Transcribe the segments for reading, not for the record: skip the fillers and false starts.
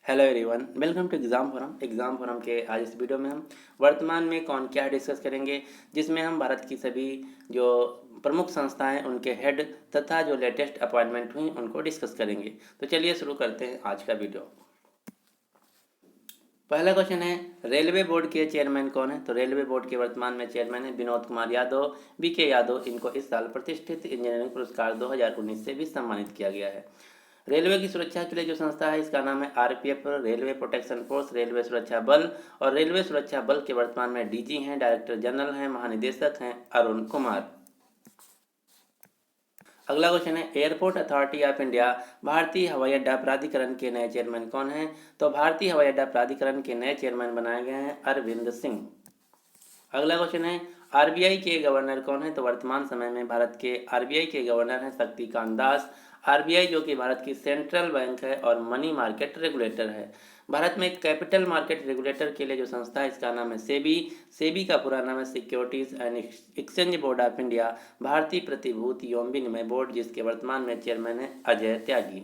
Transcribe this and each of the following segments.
Hello everyone, welcome to exam forum के आज इस वीडियो में हम वर्तमान में कौन क्या डिस्कस करेंगे, जिसमें हम भारत की सभी जो प्रमुख संस्थाएं उनके हेड तथा जो लेटेस्ट अपॉइंटमेंट हुई उनको डिस्कस करेंगे। तो चलिए शुरू करते हैं आज का वीडियो। पहला क्वेश्चन है, रेलवे बोर्ड के चेयरमैन कौन है? तो रेलवे बोर्ड के वर्तमान में चेयरमैन है विनोद कुमार यादव, बीके यादव। इनको इस साल प्रतिष्ठित इंजीनियरिंग पुरस्कार 2019 से भी सम्मानित किया गया है। रेलवे की सुरक्षा के लिए जो संस्था है इसका नाम है RPF, railway protection force, railway सुरक्षा बल। और रेलवे सुरक्षा बल के वर्तमान में डीजी हैं, डायरेक्टर जनरल हैं, महानिदेशक हैं अरुण कुमार। अगला क्वेश्चन है, एयरपोर्ट अथॉरिटी ऑफ इंडिया भारतीय हवाई अड्डा प्राधिकरण के नए चेयरमैन कौन हैं? तो भारतीय हवाई अड्डा प्राधिकरण के नए चेयरमैन बनाए गए हैं अरविंद सिंह। अगला क्वेश्चन है, आरबीआई के गवर्नर कौन है? तो वर्तमान समय में भारत के आरबीआई के गवर्नर हैं शक्तिकांत दास। आरबीआई जो कि भारत की सेंट्रल बैंक है और मनी मार्केट रेगुलेटर है। भारत में कैपिटल मार्केट रेगुलेटर के लिए जो संस्था है इसका नाम है सेबी। सेबी का पूरा नाम है securities and exchange board of India, भारतीय प्रतिभूति एवं विनिमय बोर्ड, जिसके वर्तमान में चेयरमैन है अजय त्यागी।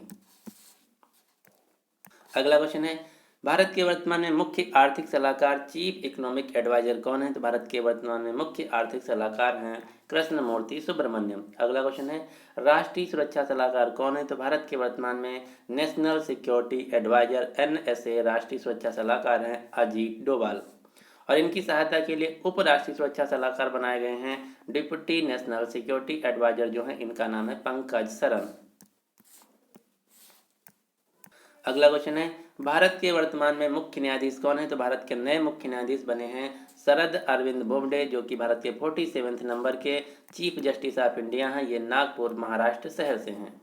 अगला क्वेश्चन है, भारत के वर्तमान में मुख्य आर्थिक सलाहकार चीफ इकोनॉमिक एडवाइजर कौन है? तो भारत के वर्तमान में मुख्य आर्थिक सलाहकार हैं कृष्णमूर्ति सुब्रमण्यम। अगला क्वेश्चन है, राष्ट्रीय सुरक्षा सलाहकार कौन है? तो भारत के वर्तमान में नेशनल सिक्योरिटी एडवाइजर एनएसए राष्ट्रीय सुरक्षा सलाहकार हैं अजीत डोभाल। और इनकी सहायता के लिए उप राष्ट्रीय सुरक्षा सलाहकार बनाए गए हैं डिप्टी नेशनल सिक्योरिटी एडवाइजर, जो है इनका नाम है पंकज सरन। अगला क्वेश्चन है, भारत के वर्तमान में मुख्य न्यायाधीश कौन है? तो भारत के नए मुख्य न्यायाधीश बने हैं शरद अरविंद बोबडे, जो कि भारत के 47वें नंबर के चीफ जस्टिस ऑफ इंडिया हैं। ये नागपुर महाराष्ट्र शहर से हैं।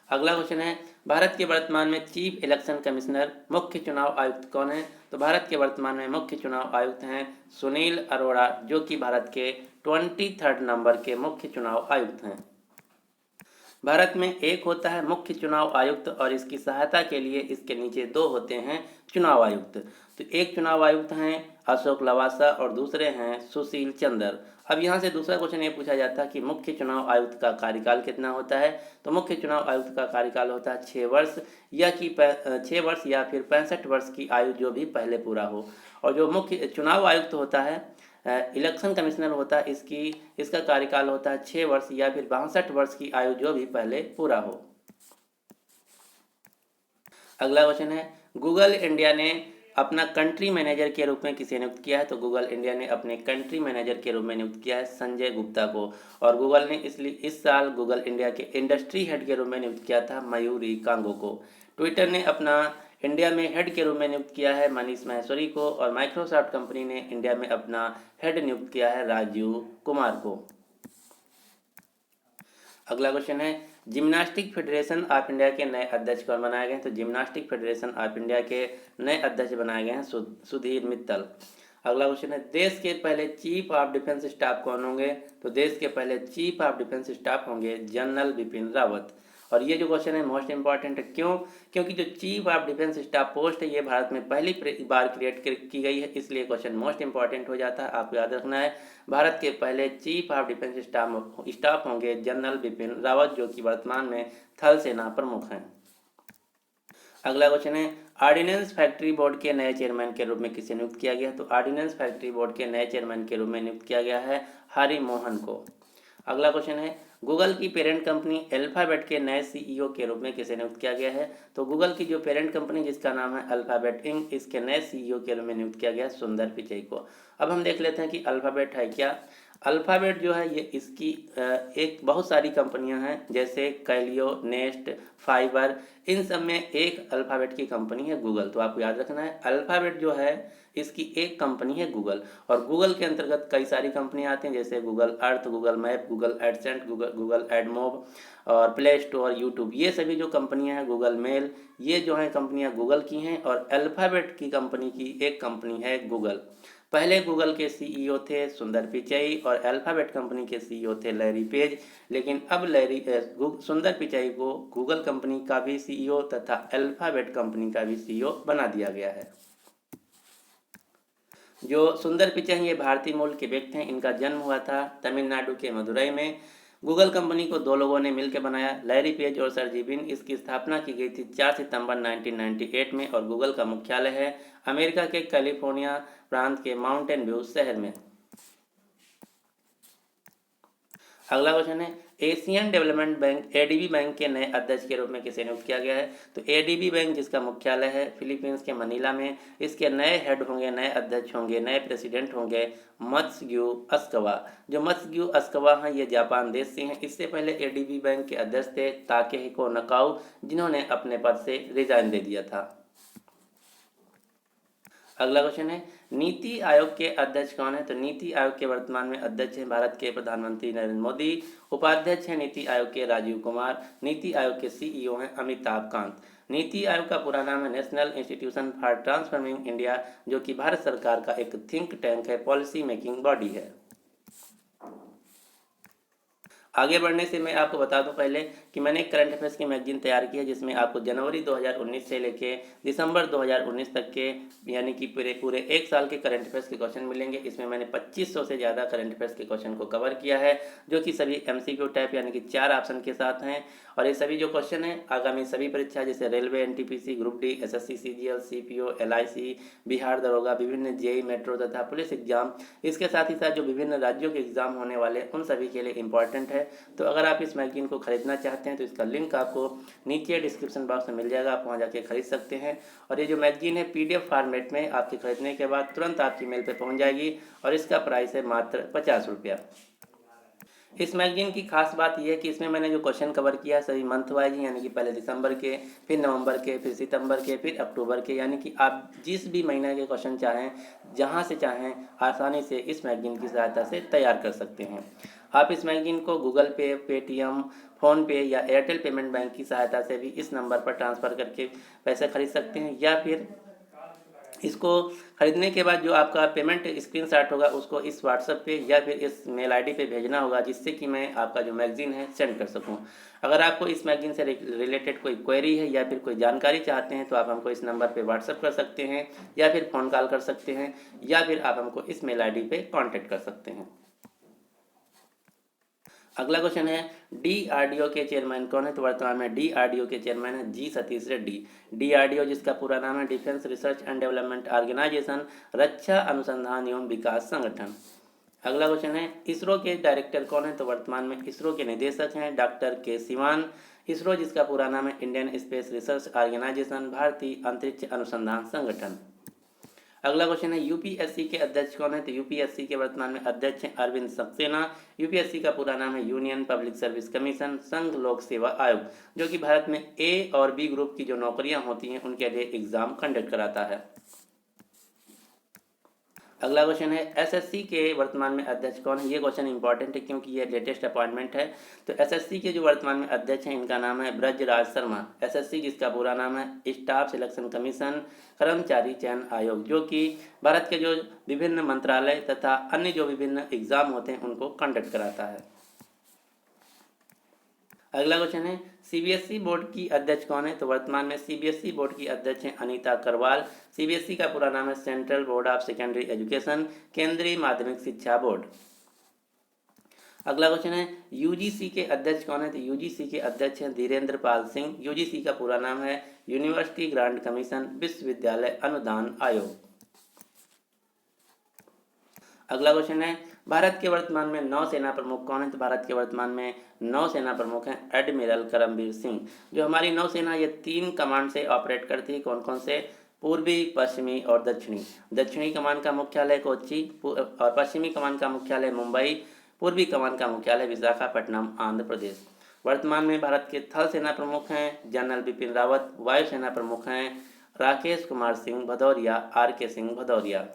अगला क्वेश्चन है, भारत के वर्तमान में चीफ इलेक्शन कमिश्नर मुख्य चुनाव आयुक्त कौन है? तो भारत के वर्तमान में मुख्य चुनाव आयुक्त हैं सुनील अरोड़ा, जो कि भारत के 23 नंबर के मुख्य चुनाव आयुक्त हैं। भारत में एक होता है मुख्य चुनाव आयुक्त और इसकी सहायता के लिए इसके नीचे दो होते हैं चुनाव आयुक्त। तो एक चुनाव आयुक्त हैं अशोक लवासा और दूसरे हैं सुशील चंद्र। अब यहाँ से दूसरा क्वेश्चन ये पूछा जाता है कि मुख्य चुनाव आयुक्त का कार्यकाल कितना होता है? तो मुख्य चुनाव आयुक्त का कार्यकाल होता है 6 वर्ष, या कि 6 वर्ष या फिर 65 वर्ष की आयु जो भी पहले पूरा हो। और जो मुख्य चुनाव आयुक्त होता है, इलेक्शन कमिश्नर होता है, इसका कार्यकाल होता है 6 वर्ष या फिर 62 वर्ष की आयु जो भी पहले पूरा हो। अगला क्वेश्चन है, गूगल इंडिया ने अपना कंट्री मैनेजर के रूप में किसे नियुक्त किया है? तो गूगल इंडिया ने अपने कंट्री मैनेजर के रूप में नियुक्त किया है संजय गुप्ता को। और गूगल ने इसलिए इस साल गूगल इंडिया के इंडस्ट्री हेड के रूप में नियुक्त किया था मयूरी कांगो को। ट्विटर ने अपना इंडिया में हेड के रूप में नियुक्त किया है मनीष माहेश्वरी को। और माइक्रोसॉफ्ट कंपनी ने इंडिया में अपना हेड नियुक्त किया है राजीव कुमार को। अगला क्वेश्चन है, जिम्नास्टिक फेडरेशन ऑफ इंडिया के नए अध्यक्ष कौन बनाए गए हैं? तो जिम्नास्टिक फेडरेशन ऑफ इंडिया के नए अध्यक्ष बनाए गए हैं सुधीर मित्तल। अगला क्वेश्चन है, देश के पहले चीफ ऑफ डिफेंस स्टाफ कौन होंगे? तो देश के पहले चीफ ऑफ डिफेंस स्टाफ होंगे जनरल बिपिन रावत। और ये जो क्वेश्चन है मोस्ट इंपॉर्टेंट है, क्यों? क्योंकि जो chief of defence staff post है ये भारत में पहली बार क्रिएट की गई है, इसलिए क्वेश्चन मोस्ट इंपॉर्टेंट हो जाता है। आपको याद रखना है भारत के पहले चीफ ऑफ डिफेंस स्टाफ होंगे जनरल बिपिन रावत, जो कि वर्तमान में थल सेना प्रमुख हैं। अगला क्वेश्चन है, ऑर्डिनेंस फैक्ट्री बोर्ड के नए चेयरमैन के रूप में किसे नियुक्त किया गया? तो ऑर्डिनेंस फैक्ट्री बोर्ड के नए चेयरमैन के रूप में नियुक्त किया गया है हरि मोहन को। अगला क्वेश्चन है, गूगल की पेरेंट कंपनी अल्फाबेट के नए सीईओ के रूप में किसे नियुक्त किया गया है? तो गूगल की जो पेरेंट कंपनी जिसका नाम है अल्फाबेट इंक, इसके नए सीईओ के रूप में नियुक्त किया गया है सुंदर पिचई को। अब हम देख लेते हैं कि अल्फाबेट है क्या। अल्फाबेट जो है ये इसकी एक बहुत सारी कंपनियां हैं, जैसे कैलियो, नेस्ट, फाइबर। इन सब में एक अल्फाबेट की कंपनी है गूगल। तो आपको याद रखना है अल्फाबेट जो है इसकी एक कंपनी है गूगल। और गूगल के अंतर्गत कई सारी कंपनियां आती हैं, जैसे Google Earth, Google map, Google AdSense, Google AdMob और प्ले स्टोर, यूट्यूब। ये सभी जो कंपनियां हैं, गूगल मेल, ये जो है कंपनियां गूगल की हैं। और अल्फाबेट की कंपनी की एक कंपनी है गूगल। पहले गूगल के सीईओ थे सुंदर पिचई और अल्फाबेट कंपनी के सीईओ थे लैरी पेज। लेकिन अब सुंदर पिचई को गूगल कंपनी का भी सीईओ तथा अल्फाबेट कंपनी का भी सीईओ बना दिया गया है। जो सुंदर पिचई ये भारतीय मूल के व्यक्ति हैं। इनका जन्म हुआ था तमिलनाडु के मदुरई में गूगल कंपनी को दो लोगों ने मिलकर बनाया, लैरी पेज और सर्जी ब्रिन। इसकी स्थापना की गई थी 4 सितंबर 1998 में और गूगल का मुख्यालय है अमेरिका के कैलिफोर्निया प्रांत के माउंटेन व्यू शहर में। अगला क्वेश्चन है, Asian development bank ADB bank के नए अध्यक्ष के रूप में किसे नियुक्त किया गया है? तो एडीबी बैंक जिसका मुख्यालय है फिलीपींस के मनीला में, इसके नए हेड होंगे, नए अध्यक्ष होंगे, नए प्रेसिडेंट होंगे मत्स्यग्यू अस्कवा। जो मत्स्यग्यू अस्कवा हैं ये जापान देश से हैं। इससे पहले एडीबी बैंक के अध्यक्ष थे ताकेहिको नकाउ, जिन्होंने अपने पद से रिजाइन दे दिया था। अगला क्वेश्चन है, नीति आयोग के अध्यक्ष कौन है? तो नीति आयोग के वर्तमान में अध्यक्ष हैं भारत के प्रधानमंत्री नरेंद्र मोदी। उपाध्यक्ष हैं नीति आयोग के राजीव कुमार। नीति आयोग के सीईओ हैं अमिताभ कांत। नीति आयोग का पूरा नाम है national institution for transforming India, जो कि भारत सरकार का एक थिंक टैंक है, पॉलिसी मेकिंग बॉडी है। आगे बढ़ने से मैं आपको बता दूं पहले कि मैंने एक करंट अफेयर्स की मैगजीन तैयार की है, जिसमें आपको जनवरी 2019 से लेके दिसंबर 2019 तक के यानी कि पूरे एक साल के करंट अफेयर्स के क्वेश्चन मिलेंगे। इसमें मैंने 2500 से ज़्यादा करंट अफेयर्स के क्वेश्चन को कवर किया है, जो कि सभी एमसीक्यू टाइप यानी कि 4 ऑप्शन के साथ हैं। और ये सभी जो क्वेश्चन हैं आगामी सभी परीक्षा जैसे railway, NTPC, group D, SSC, CGL, CPO, LIC, Bihar दरोगा, विभिन्न जेई, मेट्रो तथा पुलिस एग्जाम, इसके साथ ही साथ जो विभिन्न राज्यों के एग्जाम होने वाले उन सभी के लिए इंपॉर्टेंट है। तो अगर आप इस मैगजीन को खरीदना चाहते हैं तो इसका लिंक आपको नीचे डिस्क्रिप्शन बॉक्स में मिल जाएगा, आप वहाँ जाके खरीद सकते हैं। और ये जो मैगजीन है पीडीएफ फॉर्मेट में आपके खरीदने के बाद तुरंत आपकी मेल पे पहुँच जाएगी और इसका प्राइस है मात्र 50 रुपया। इस मैगजीन की खास बात यह है कि इसमें मैंने जो क्वेश्चन कवर किया है सभी मंथ वाइज ही, यानी कि पहले दिसंबर के, फिर नवंबर के, फिर सितंबर के, फिर अक्टूबर के, यानी कि आप जिस भी महीने के क्वेश्चन चाहें, जहां से चाहें, आसानी से इस मैगजीन की सहायता से तैयार कर सकते हैं। आप इस मैगजीन को गूगल पे, पेटीएम, फ़ोनपे या एयरटेल पेमेंट बैंक की सहायता से भी इस नंबर पर ट्रांसफ़र करके पैसे खरीद सकते हैं, या फिर इसको खरीदने के बाद जो आपका पेमेंट स्क्रीनशॉट होगा उसको इस व्हाट्सएप पे या फिर इस मेल आईडी पे भेजना होगा, जिससे कि मैं आपका जो मैगजीन है सेंड कर सकूं। अगर आपको इस मैगजीन से रिलेटेड कोई क्वेरी है या फिर कोई जानकारी चाहते हैं तो आप हमको इस नंबर पे व्हाट्सएप कर सकते हैं, या फिर फ़ोन कॉल कर सकते हैं, या फिर आप हमको इस मेल आई डी पे कॉन्टेक्ट कर सकते हैं। अगला क्वेश्चन है, डीआरडीओ के चेयरमैन कौन है? तो वर्तमान में डीआरडीओ के चेयरमैन है जी सतीश रेड्डी। डीआरडीओ जिसका पूरा नाम है defence research and development organisation, रक्षा अनुसंधान एवं विकास संगठन। अगला क्वेश्चन है, इसरो के डायरेक्टर कौन है? तो वर्तमान में इसरो के निदेशक हैं डॉक्टर के सिवान। इसरो जिसका पूरा नाम है इंडियन स्पेस रिसर्च ऑर्गेनाइजेशन, भारतीय अंतरिक्ष अनुसंधान संगठन। अगला क्वेश्चन है, यूपीएससी के अध्यक्ष कौन है? तो यूपीएससी के वर्तमान में अध्यक्ष हैं अरविंद सक्सेना। यूपीएससी का पूरा नाम है यूनियन पब्लिक सर्विस कमीशन, संघ लोक सेवा आयोग, जो कि भारत में ए और बी ग्रुप की जो नौकरियां होती हैं उनके लिए एग्जाम कंडक्ट कराता है। अगला क्वेश्चन है, एसएससी के वर्तमान में अध्यक्ष कौन है? ये क्वेश्चन इंपॉर्टेंट है क्योंकि ये लेटेस्ट अपॉइंटमेंट है। तो एसएससी के जो वर्तमान में अध्यक्ष हैं इनका नाम है ब्रजराज शर्मा। एसएससी जिसका पूरा नाम है स्टाफ सिलेक्शन कमीशन, कर्मचारी चयन आयोग, जो कि भारत के जो विभिन्न मंत्रालय तथा अन्य जो विभिन्न एग्जाम होते हैं उनको कंडक्ट कराता है। अगला क्वेश्चन है, सीबीएसई बोर्ड की अध्यक्ष कौन है? तो वर्तमान में सीबीएसई बोर्ड की अध्यक्ष हैं अनीता करवाल। सीबीएसई का पूरा नाम है central board of secondary education, केंद्रीय माध्यमिक शिक्षा बोर्ड। अगला क्वेश्चन है, यूजीसी के अध्यक्ष कौन है? तो यूजीसी के अध्यक्ष हैं धीरेन्द्र पाल सिंह। यूजीसी का पूरा नाम है यूनिवर्सिटी ग्रांट कमीशन, विश्वविद्यालय अनुदान आयोग। अगला क्वेश्चन है, भारत के वर्तमान में नौसेना प्रमुख कौन है? तो भारत के वर्तमान में नौसेना प्रमुख हैं एडमिरल करमबीर सिंह। जो हमारी नौसेना ये 3 कमांड से ऑपरेट करती है, कौन कौन से? पूर्वी, पश्चिमी और दक्षिणी। दक्षिणी कमान का मुख्यालय कोच्चि और पश्चिमी कमान का मुख्यालय मुंबई, पूर्वी कमान का मुख्यालय विशाखापट्टनम, आंध्र प्रदेश। वर्तमान में भारत के थल सेना प्रमुख हैं जनरल बिपिन रावत। वायुसेना प्रमुख हैं राकेश कुमार सिंह भदौरिया, आर के सिंह भदौरिया।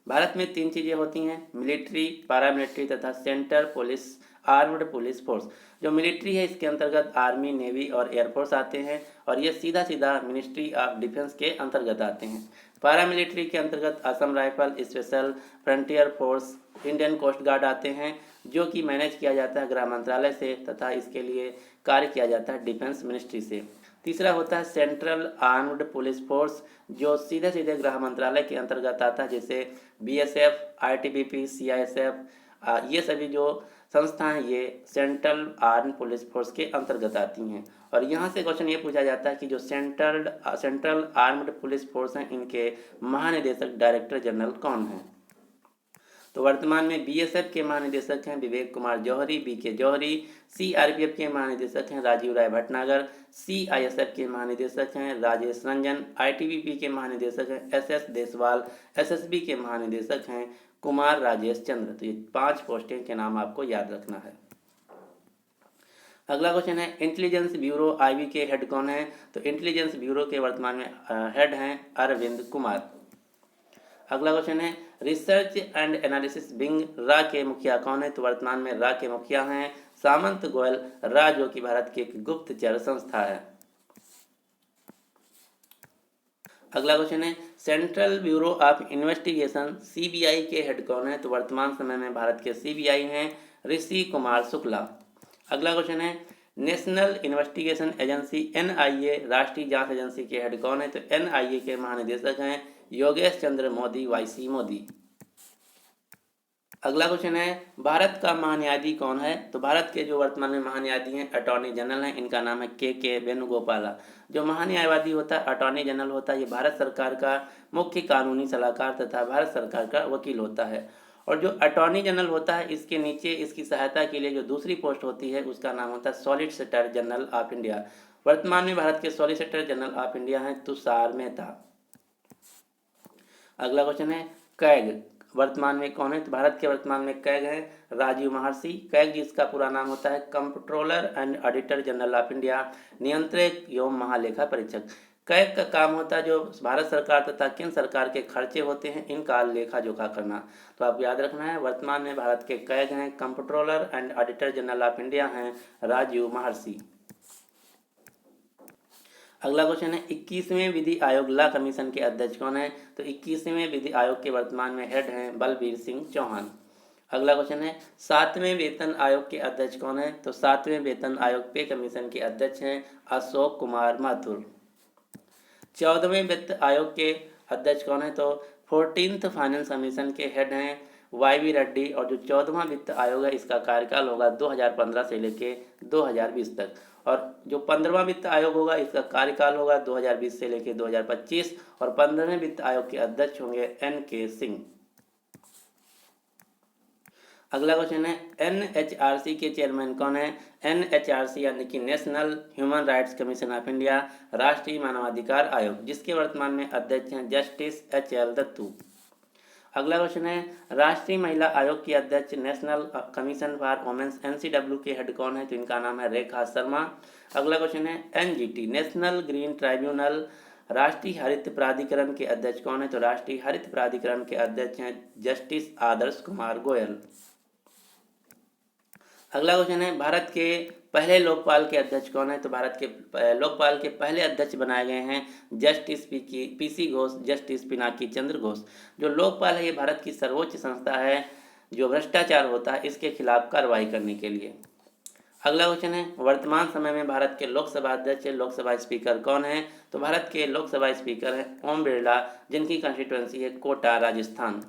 भारत में 3 चीज़ें होती हैं, मिलिट्री, पैरामिलिट्री तथा centre police armed police force. जो मिलिट्री है इसके अंतर्गत आर्मी, नेवी और एयरफोर्स आते हैं और ये सीधा सीधा मिनिस्ट्री ऑफ डिफेंस के अंतर्गत आते हैं। पैरामिलिट्री के अंतर्गत Assam rifle, special frontier force, Indian coast guard आते हैं, जो कि मैनेज किया जाता है गृह मंत्रालय से तथा इसके लिए कार्य किया जाता है डिफेंस मिनिस्ट्री से। तीसरा होता है सेंट्रल आर्म्ड पुलिस फोर्स, जो सीधे सीधे गृह मंत्रालय के अंतर्गत आता है, जैसे बीएसएफ, आईटीबीपी, सीआईएसएफ, ये सभी जो संस्थाएं ये सेंट्रल आर्म पुलिस फोर्स के अंतर्गत आती हैं। और यहाँ से क्वेश्चन ये पूछा जाता है कि जो सेंट्रल आर्म्ड पुलिस फोर्स हैं इनके महानिदेशक डायरेक्टर जनरल कौन हैं। तो वर्तमान में बीएसएफ के महानिदेशक हैं विवेक कुमार जौहरी, बीके जौहरी। सीआरपीएफ के महानिदेशक हैं राजीव राय भटनागर। सीआईएसएफ के महानिदेशक हैं राजेश रंजन। आईटीबीपी के महानिदेशक हैं एसएस देसवाल। एसएसबी के महानिदेशक हैं कुमार राजेश चंद्र। तो ये 5 पोस्टें के नाम आपको याद रखना है। अगला क्वेश्चन है इंटेलिजेंस ब्यूरो आईबी के हेड कौन है। तो इंटेलिजेंस ब्यूरो के वर्तमान में हेड हैं अरविंद कुमार। अगला क्वेश्चन है रिसर्च एंड एनालिसिस विंग रा के मुखिया कौन है। तो वर्तमान में रा के मुखिया हैं सामंत गोयल रा, जो कि भारत की एक गुप्तचर संस्था है। अगला क्वेश्चन है central bureau of investigation CBI के हेड कौन है। तो वर्तमान समय में भारत के सीबीआई हैं ऋषि कुमार शुक्ला। अगला क्वेश्चन है नेशनल इन्वेस्टिगेशन एजेंसी एनआईए राष्ट्रीय जांच एजेंसी के हेड कौन है। तो एनआईए के महानिदेशक हैं योगेश चंद्र मोदी वाईसी मोदी। अगला क्वेश्चन है भारत का महान्यायाधीश कौन है। तो भारत के जो वर्तमान में महान्यायाधीश हैं अटॉर्नी जनरल हैं, इनका नाम है के वेणुगोपाला। जो महान्यायवादी होता है अटॉर्नी जनरल होता है, ये भारत सरकार का मुख्य कानूनी सलाहकार तथा भारत सरकार का वकील होता है। और जो अटॉर्नी जनरल होता है इसके नीचे इसकी सहायता के लिए जो दूसरी पोस्ट होती है उसका नाम होता है सॉलिसिटर जनरल ऑफ इंडिया। वर्तमान में भारत के सॉलिसिटर जनरल ऑफ इंडिया हैं तुषार मेहता। अगला क्वेश्चन है कैग वर्तमान में कौन है। तो भारत के वर्तमान में कैग हैं राजीव महर्षि। कैग जिसका पूरा नाम होता है comptroller and auditor general of India, नियंत्रक एवं महालेखा परीक्षक। कैग का काम होता है जो भारत सरकार तथा केंद्र सरकार के खर्चे होते हैं इनका लेखा जोखा करना। तो आप याद रखना है वर्तमान में भारत के कैग हैं comptroller and auditor general of India हैं राजीव महर्षि। अगला क्वेश्चन है 21वें विधि आयोग ला कमीशन के अध्यक्ष कौन है। तो 21वें विधि आयोग के वर्तमान में हेड हैं बलबीर सिंह चौहान। अगला क्वेश्चन है 7वें वेतन आयोग के अध्यक्ष कौन है। तो 7वें वेतन आयोग पे कमीशन के अध्यक्ष हैं अशोक कुमार माथुर। 14वें वित्त आयोग के अध्यक्ष कौन है। तो 14th फाइनेंस कमीशन के हेड हैं वाई रेड्डी। और जो 14वां वित्त आयोग है इसका कार्यकाल होगा 2015 से लेके 2020 तक। और जो 15वां वित्त आयोग होगा इसका कार्यकाल होगा 2020 से लेकर 2025। और 15वें वित्त आयोग के अध्यक्ष होंगे NK सिंह। अगला क्वेश्चन है NHRC के चेयरमैन कौन है। NHRC यानी कि national human rights commission of India, राष्ट्रीय मानवाधिकार आयोग, जिसके वर्तमान में अध्यक्ष हैं जस्टिस HL दत्तू। अगला क्वेश्चन है राष्ट्रीय महिला आयोग की अध्यक्ष national commission for womens NCW के हेड कौन है। तो इनका नाम है रेखा शर्मा। अगला क्वेश्चन है NGT नेशनल ग्रीन ट्राइब्यूनल, राष्ट्रीय हरित प्राधिकरण के अध्यक्ष कौन है। तो राष्ट्रीय हरित प्राधिकरण के अध्यक्ष हैं जस्टिस आदर्श कुमार गोयल। अगला क्वेश्चन है भारत के पहले लोकपाल के अध्यक्ष कौन है। तो भारत के लोकपाल के पहले अध्यक्ष बनाए गए हैं justice PC Ghosh, justice Pinaki Chandra Ghosh. जो लोकपाल है ये भारत की सर्वोच्च संस्था है जो भ्रष्टाचार होता है इसके खिलाफ कार्रवाई करने के लिए। अगला क्वेश्चन है वर्तमान समय में भारत के लोकसभा अध्यक्ष लोकसभा स्पीकर कौन है। तो भारत के लोकसभा स्पीकर हैं ओम बिरला, जिनकी कंस्टिट्यूएंसी है कोटा राजस्थान।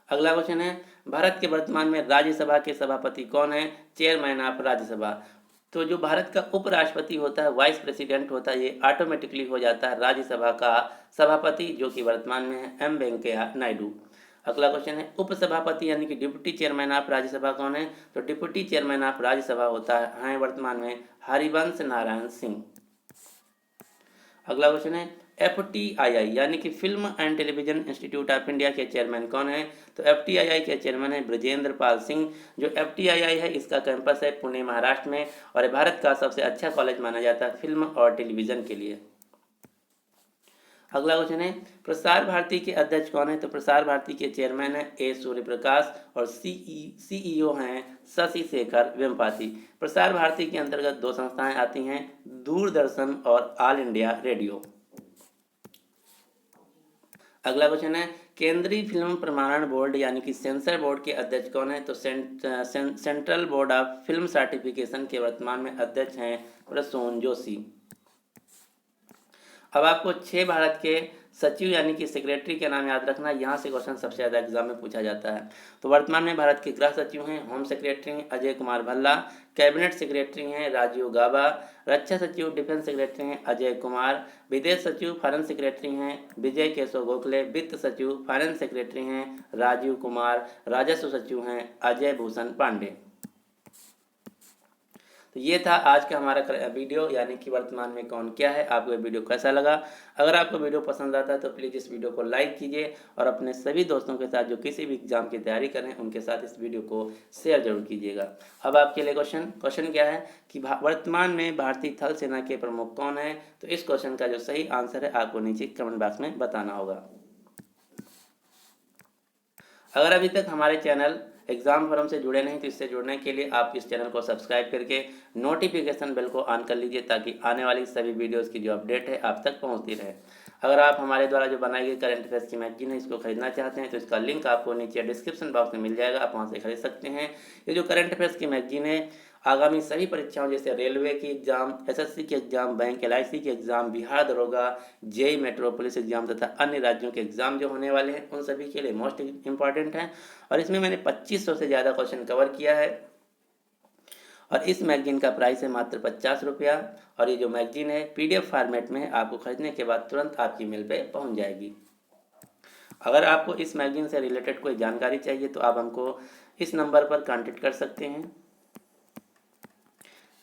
अगला क्वेश्चन है भारत के वर्तमान में राज्यसभा के सभापति कौन है। Chairman of Rajya Sabha. तो जो भारत का उपराष्ट्रपति होता है वाइस प्रेसिडेंट होता है ये ऑटोमेटिकली हो जाता है राज्यसभा का सभापति, जो कि वर्तमान में है M वेंकैया नायडू। अगला क्वेश्चन है उपसभापति यानी कि डिप्टी चेयरमैन ऑफ राज्यसभा कौन है। तो डिप्टी चेयरमैन ऑफ राज्यसभा होता है वर्तमान में हरिवंश नारायण सिंह। अगला क्वेश्चन है FTII यानी कि film and television institute of India के चेयरमैन कौन है। तो FTII के चेयरमैन है ब्रजेंद्र पाल सिंह। जो FTII है इसका कैंपस है पुणे महाराष्ट्र में और भारत का सबसे अच्छा कॉलेज माना जाता है फिल्म और टेलीविजन के लिए। अगला क्वेश्चन है प्रसार भारती के अध्यक्ष कौन है। तो प्रसार भारती के चेयरमैन है A सूर्यप्रकाश और CEO हैं शशि शेखर वेम्पाती। प्रसार भारती के अंतर्गत 2 संस्थाएं आती हैं दूरदर्शन और ऑल इंडिया रेडियो। अगला क्वेश्चन है केंद्रीय फिल्म प्रमाणन बोर्ड यानी कि सेंसर बोर्ड के अध्यक्ष कौन है। तो central board of film certification के वर्तमान में अध्यक्ष हैं प्रसून जोशी। अब आपको 6 भारत के सचिव यानी कि सेक्रेटरी का नाम याद रखना, यहाँ से क्वेश्चन सबसे ज़्यादा एग्जाम में पूछा जाता है। तो वर्तमान में भारत के गृह सचिव हैं, होम सेक्रेटरी हैं अजय कुमार भल्ला, कैबिनेट सेक्रेटरी हैं राजीव गाबा, रक्षा सचिव डिफेंस सेक्रेटरी हैं अजय कुमार, विदेश सचिव फॉरेन सेक्रेटरी हैं विजय केशव गोखले, वित्त सचिव फाइनेंस सेक्रेटरी हैं राजीव कुमार, राजस्व सचिव हैं अजय भूषण पांडे। तो ये था आज का हमारा वीडियो, यानी कि वर्तमान में कौन क्या है। आपको ये वीडियो कैसा लगा? अगर आपको वीडियो पसंद आता है तो प्लीज़ इस वीडियो को लाइक कीजिए और अपने सभी दोस्तों के साथ जो किसी भी एग्जाम की तैयारी करें उनके साथ इस वीडियो को शेयर जरूर कीजिएगा। अब आपके लिए क्वेश्चन क्या है कि वर्तमान में भारतीय थल सेना के प्रमुख कौन है? तो इस क्वेश्चन का जो सही आंसर है आपको नीचे कमेंट बॉक्स में बताना होगा। अगर अभी तक हमारे चैनल एग्जाम फोरम से जुड़े नहीं तो इससे जुड़ने के लिए आप इस चैनल को सब्सक्राइब करके नोटिफिकेशन बेल को ऑन कर लीजिए, ताकि आने वाली सभी वीडियोस की जो अपडेट है आप तक पहुंचती रहे। अगर आप हमारे द्वारा जो बनाई गई करंट अफेयर्स की मैगजीन है इसको खरीदना चाहते हैं तो इसका लिंक आपको नीचे डिस्क्रिप्शन बॉक्स में मिल जाएगा, आप वहाँ से खरीद सकते हैं। ये जो करंट अफेयर्स की मैगजीन है आगामी सभी परीक्षाओं जैसे रेलवे की एग्जाम, एसएससी की एग्जाम, बैंक एलआईसी की एग्जाम, बिहार दरोगा, जेई मेट्रो पुलिस एग्जाम तथा अन्य राज्यों के एग्जाम जो होने वाले हैं उन सभी के लिए मोस्ट इंपॉर्टेंट है। और इसमें मैंने 2500 से ज़्यादा क्वेश्चन कवर किया है और इस मैगजीन का प्राइस है मात्र 50 रुपया। और ये जो मैगजीन है पीडीएफ फॉर्मेट में है, आपको खरीदने के बाद तुरंत आपकी मेल पे पहुंच जाएगी। अगर आपको इस मैगजीन से रिलेटेड कोई जानकारी चाहिए तो आप हमको इस नंबर पर कांटेक्ट कर सकते हैं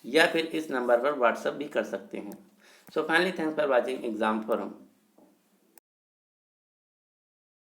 या फिर इस नंबर पर व्हाट्सएप भी कर सकते हैं। So finally thanks for watching exam forum.